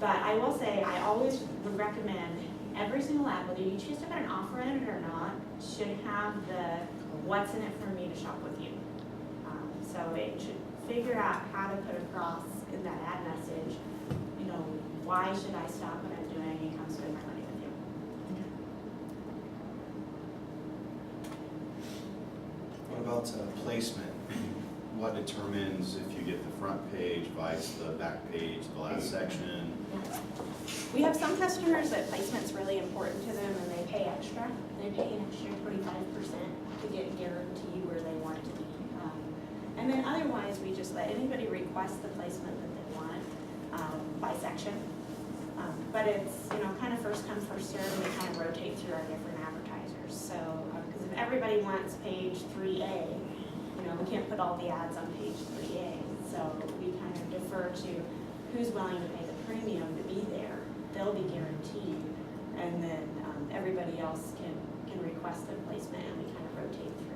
But I will say, I always would recommend every single ad, whether you choose to put an offer in it or not, should have the what's in it for me to shop with you. So it should figure out how to put across in that ad message, you know, why should I stop what I'm doing and come spend my money with you? What about placement? What determines if you get the front page, vice the back page, the last section? We have some customers that placement's really important to them and they pay extra. They pay an extra 25% to get guaranteed where they want it to be. And then otherwise, we just let anybody request the placement that they want by section. But it's, you know, kind of first come, first served, and we kind of rotate through our different advertisers. So, because if everybody wants page 3A, you know, we can't put all the ads on page 3A. So we kind of defer to who's willing to pay the premium to be there. They'll be guaranteed. And then everybody else can request their placement, and we kind of rotate through.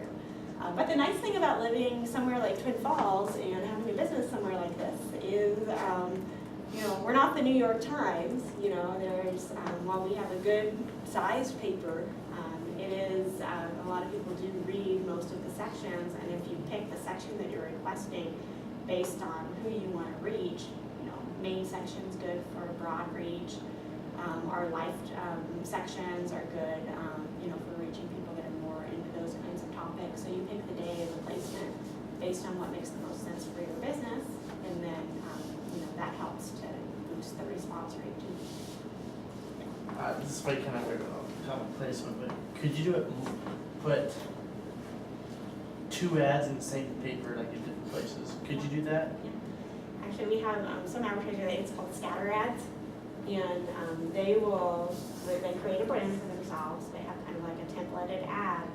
But the nice thing about living somewhere like Twin Falls and having a business somewhere like this is, you know, we're not the New York Times. You know, there's, while we have a good sized paper, it is, a lot of people do read most of the sections, and if you pick the section that you're requesting based on who you want to reach, you know, main section's good for a broad reach. Our life sections are good, you know, for reaching people that are more into those kinds of topics. So you pick the day and the placement based on what makes the most sense for your business, and then you know, that helps to boost the response rate too. This might kind of weird common placement, but could you do it? Put 2 ads in the same paper, like in different places. Could you do that? Yeah. Actually, we have some advertisers. It's called scatter ads. And they create a brand for themselves. They have kind of like a templated ad,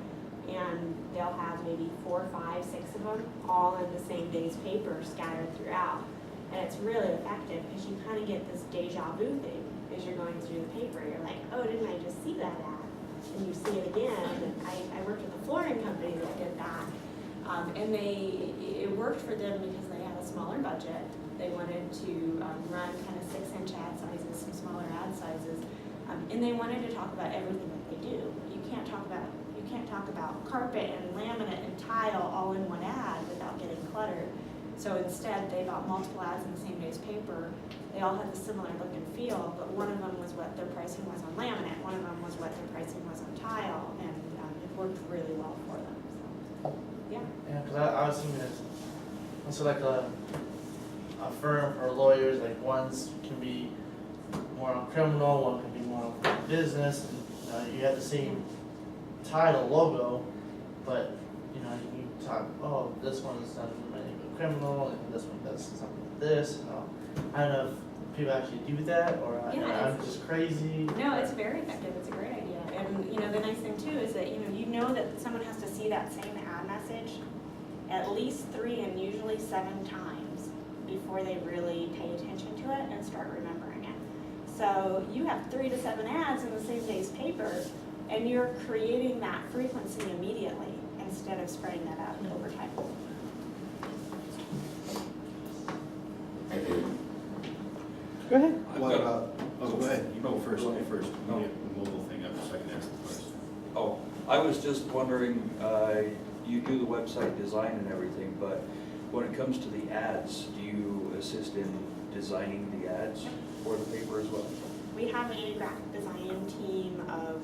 and they'll have maybe 4, 5, 6 of them all in the same day's paper scattered throughout. And it's really effective because you kind of get this deja vu thing as you're going through the paper. You're like, oh, didn't I just see that ad? And you see it again. And I worked with a flooring company that did that. And it worked for them because they had a smaller budget. They wanted to run kind of 6-inch ad sizes, some smaller ad sizes, and they wanted to talk about everything that they do. You can't talk about carpet and laminate and tile all in one ad without getting cluttered. So instead, they got multiple ads in the same day's paper. They all had the similar look and feel, but one of them was what their pricing was on laminate, one of them was what their pricing was on tile, and it worked really well for them. So, yeah. Yeah, because I was thinking it's also like a firm or lawyers, like one's can be more on criminal, one can be more on business, and you have the same title logo, but you know you talk, oh, this one is done with criminal, and this one does something like this. I don't know if people actually do that, or I'm just crazy. No, it's very effective. It's a great idea, and you know the nice thing too is that you know that someone has to see that same ad message at least 3 and usually 7 times before they really pay attention to it and start remembering it. So you have 3 to 7 ads in the same day's paper, and you're creating that frequency immediately instead of spreading that out over time. Go ahead. What about, oh, go ahead, you go first, you first. No. Get the mobile thing up so I can ask the question. Oh, I was just wondering, you do the website design and everything, but when it comes to the ads, do you assist in designing the ads for the paper as well? We have a graphic design team of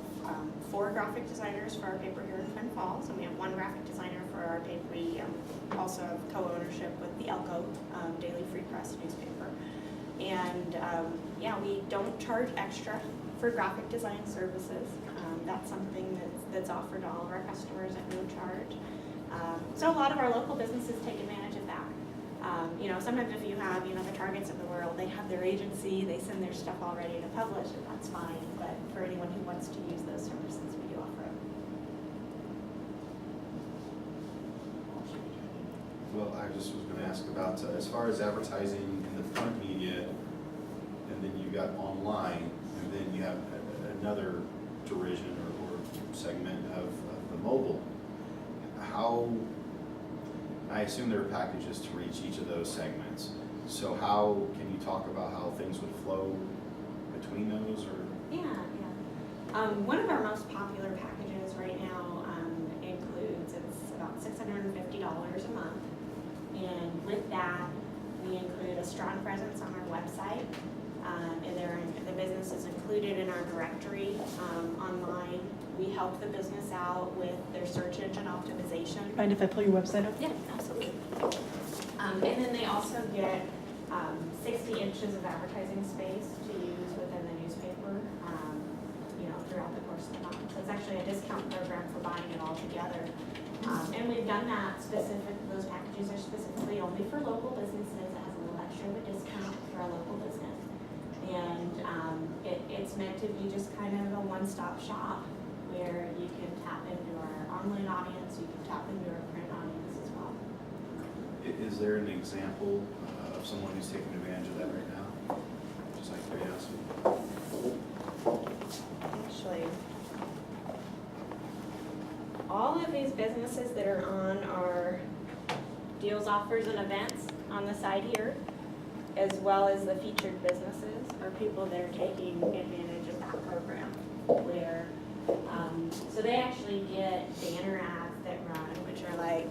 4 graphic designers for our paper here in Twin Falls, and we have 1 graphic designer for our paper. We also have co-ownership with the Elko Daily Free Press newspaper. And yeah, we don't charge extra for graphic design services. That's something that's offered to all of our customers at no charge. So a lot of our local businesses take advantage of that. You know, sometimes if you have, you know, the Targets of the world, they have their agency, they send their stuff all ready to publish, and that's fine. But for anyone who wants to use those services, we do offer them. Well, I just was going to ask about, as far as advertising in the print media, and then you got online, and then you have another derision or segment of the mobile. How, I assume there are packages to reach each of those segments. So how, can you talk about how things would flow between those, or? Yeah. One of our most popular packages right now includes, it's about $650 a month. And with that, we include a strong presence on our website. And the business is included in our directory online. We help the business out with their search engine optimization. Mind if I pull your website up? Yeah, absolutely. And then they also get 60 inches of advertising space to use within the newspaper, throughout the course of the month. So it's actually a discount program for buying it all together. And we've done that those packages are specifically only for local businesses. It has a little extra of a discount for a local business. And it's meant to be just kind of a one-stop shop where you can tap into our online audience, you can tap into our print audience as well. Is there an example of someone who's taking advantage of that right now? Just like curiosity. Actually, all of these businesses that are on our deals, offers, and events on the side here, as well as the featured businesses, are people that are taking advantage of that program. Where, so they actually get banner ads that run, which are like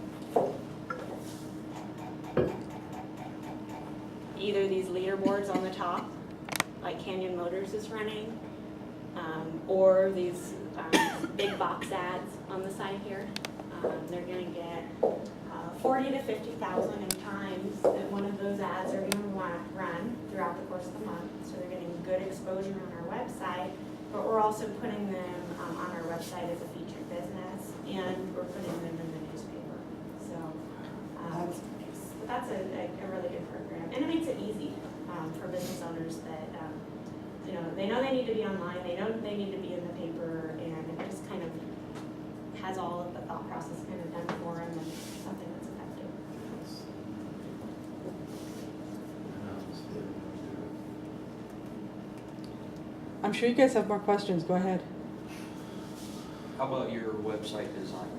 either these leaderboards on the top, like Canyon Motors is running, or these big box ads on the side here. They're going to get 40 to 50,000 times that one of those ads are going to run throughout the course of the month. So they're getting good exposure on our website, but we're also putting them on our website as a featured business, and we're putting them in the newspaper. So that's a really good program, and it makes it easy for business owners that they know they need to be online, they know they need to be in the paper, and it just kind of has all of the thought process kind of done for them, and something that's effective. I'm sure you guys have more questions. Go ahead. How about your website design?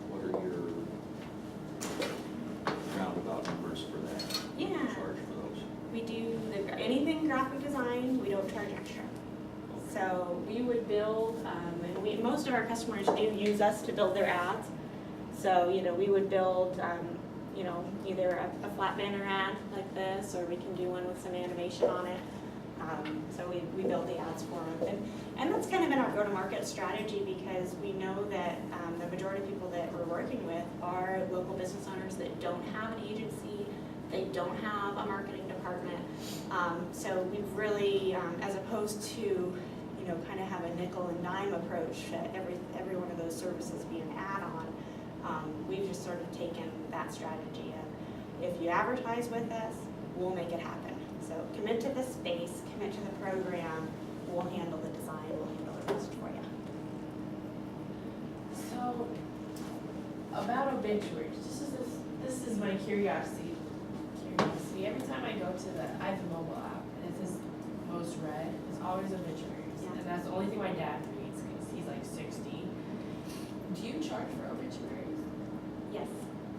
What are your roundabout numbers for that? Yeah. What do you charge for those? We do anything graphic design, we don't charge extra. So we would build, and most of our customers do use us to build their ads. So, we would build, either a flat banner ad like this, or we can do one with some animation on it. So we build the ads for them. And that's kind of been our go-to-market strategy, because we know that the majority of people that we're working with are local business owners that don't have an agency, they don't have a marketing department. So we've really, as opposed to, kind of have a nickel and dime approach to every one of those services being an add-on, we've just sort of taken that strategy of, if you advertise with us, we'll make it happen. So commit to the space, commit to the program, we'll handle the design, we'll handle the rest for you. So, about obituaries, this is my curiosity. Every time I go to I have the mobile app, and it says most read, it's always obituaries. Yeah. And that's the only thing my dad reads, because he's like 60. Do you charge for obituaries? Yes.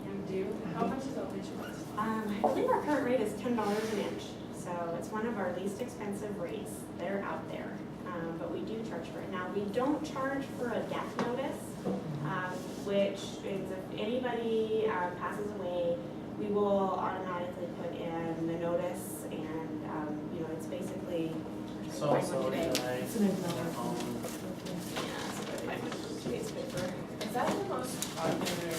You do? How much is obituaries? I believe our current rate is $10 an inch, so it's one of our least expensive rates that are out there. But we do charge for it. Now, we don't charge for a death notice, which is if anybody passes away, we will automatically put in the notice, and it's basically So died. It's an example. newspaper. Is that the most popular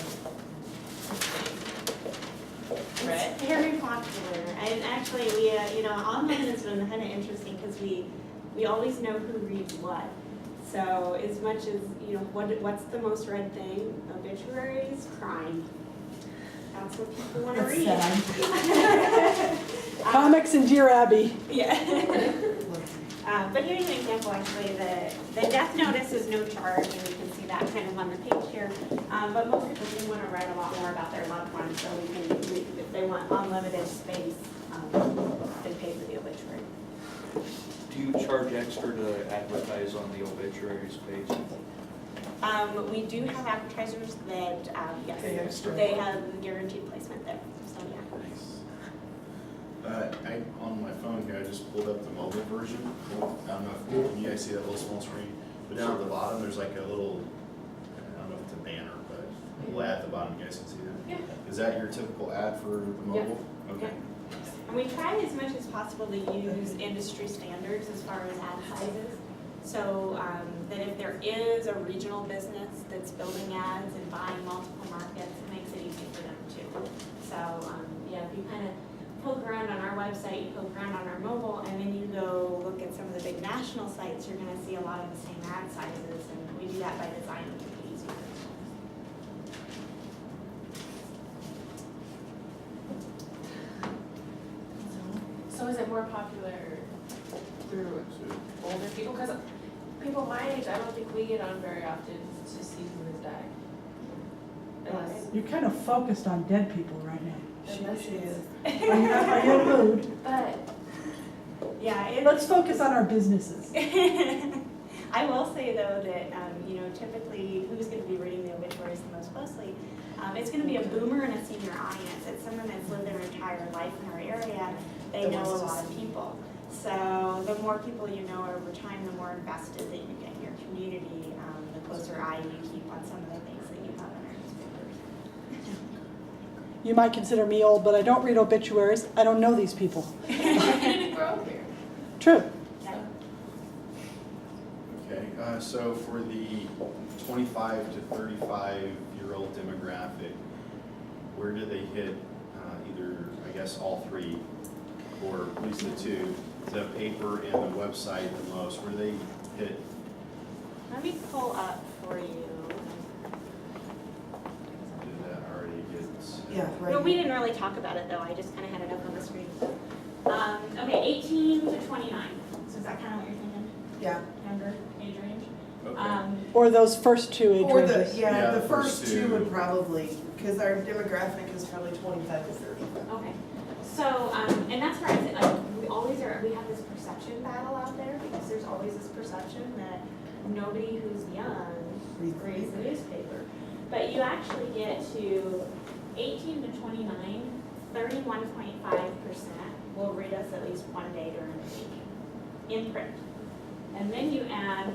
read? It's very popular, and actually, we online has been kind of interesting, because we always know who reads what. So as much as what's the most read thing? Obituaries, crime. That's what people want to read. Comics and Dear Abby. Yeah. But here's an example, actually. The death notice is no charge, and you can see that kind of on the page here. But most people do want to write a lot more about their loved ones, so if they want unlimited space, they pay for the obituary. Do you charge extra to advertise on the obituaries page? We do have advertisers that, Pay yes, extra. they have guaranteed placement there, so yeah. On my phone here, I just pulled up the mobile version. I don't know if, can you guys see that little small screen? But down at the bottom, there's like a little, I don't know if it's a banner, but a little ad at the bottom, you guys can see that? Yeah. Is that your typical ad for the mobile? Okay. And we try as much as possible to use industry standards as far as ad sizes. So that if there is a regional business that's building ads and buying multiple markets, it makes it easy for them too. So yeah, if you kind of poke around on our website, you poke around on our mobile, and then you go look at some of the big national sites, you're gonna see a lot of the same ad sizes, and we do that by design to make it easier. So is it more popular through older people? Because people my age, I don't think we get on very often to see who has died. Unless, You're kind of focused on dead people right now. unless it's, Are you in a mood? but Yeah, Let's focus on our businesses. I will say though that, you know, typically who's gonna be reading the obituaries the most closely? It's gonna be a boomer and a senior audience. It's someone that's lived their entire life in our area. They know a lot of people. So the more people you know over time, the more invested that you get in your community, the closer eye you keep on some of the things that you have in our newspapers. You might consider me old, but I don't read obituaries. I don't know these people. you didn't grow up here. True. Yeah. Okay, so for the 25 to 35-year-old demographic, where do they hit either, I guess, all three, or at least the two, the paper and the website the most? Where do they hit? Let me pull up for you. Did that already get? Yeah, No, right. we didn't really talk about it though. I just kind of had it up on the screen. Okay, 18 to 29. So is that kind of what you're thinking? Yeah. Younger age range? Okay. Or those first two age Or the, ranges. yeah, the the first first two two. would probably, because our demographic is probably 25 to 30. Okay. So, and that's where I said, like, we have this perception battle out there because there's always this perception that nobody who's young reads the newspaper. But you actually get to 18 to 29, 31.5% will read us at least one day during the week in print. And then you add,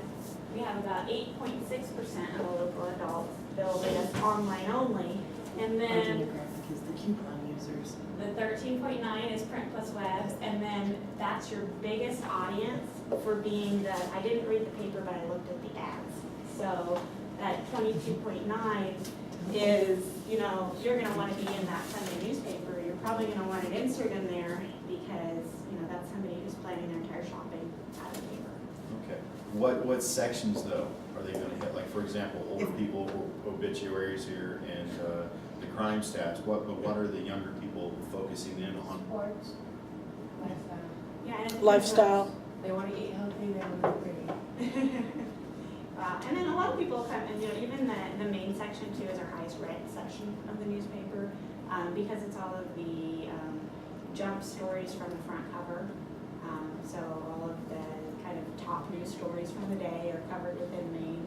we have about 8.6% of the local adults, they'll read us online only. And Our then demographic is the coupon users. the 13.9 is print plus web, and then that's your biggest audience for being the, I didn't read the paper, but I looked at the ads. So that 22.9 is, you know, you're gonna wanna be in that Sunday newspaper. You're probably gonna want an insert in there because, you know, that's somebody who's planning their entire shopping out of paper. Okay. What sections though are they gonna hit? Like, for example, older people, obituaries here, and the crime stats. What are the younger people focusing in on? Sports, lifestyle. Yeah, and it's- Lifestyle. They want to eat healthy, they want to be pretty. And then a lot of people come, and you know, even the main section too is our highest read section of the newspaper, because it's all of the jump stories from the front cover. So all of the kind of top news stories from the day are covered within Maine.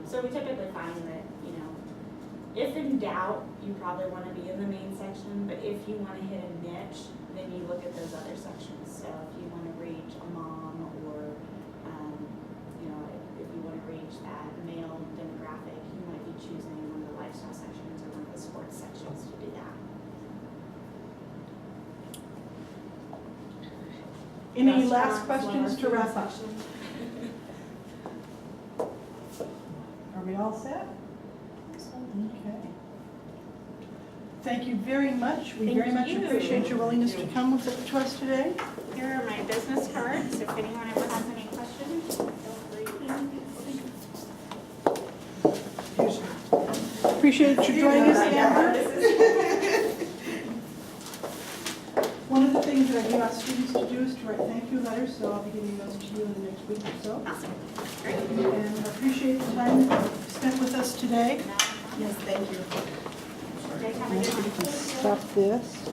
So we typically find that, you know, if in doubt, you probably want to be in the main section, but if you want to hit a niche, then you look at those other sections. So if you want to reach a mom, or you know, if you want to reach that male demographic, you might be choosing one of the lifestyle sections or one of the sports sections to do that. Any last Restaurants, questions to lower wrap food up? sections. Are we all set? Okay. Thank you very much. We Thank very much you. appreciate your willingness to come to us today. Here are my business cards. If anyone ever has any questions, feel free. Appreciate you joining us, Amber. One of the things that I do ask students to do is to write thank you letters, so I'll be giving those to you in the next week or so. Awesome. Great. And I appreciate the time that you spent with us today. Yes, thank you. You guys have a good one. Stop this.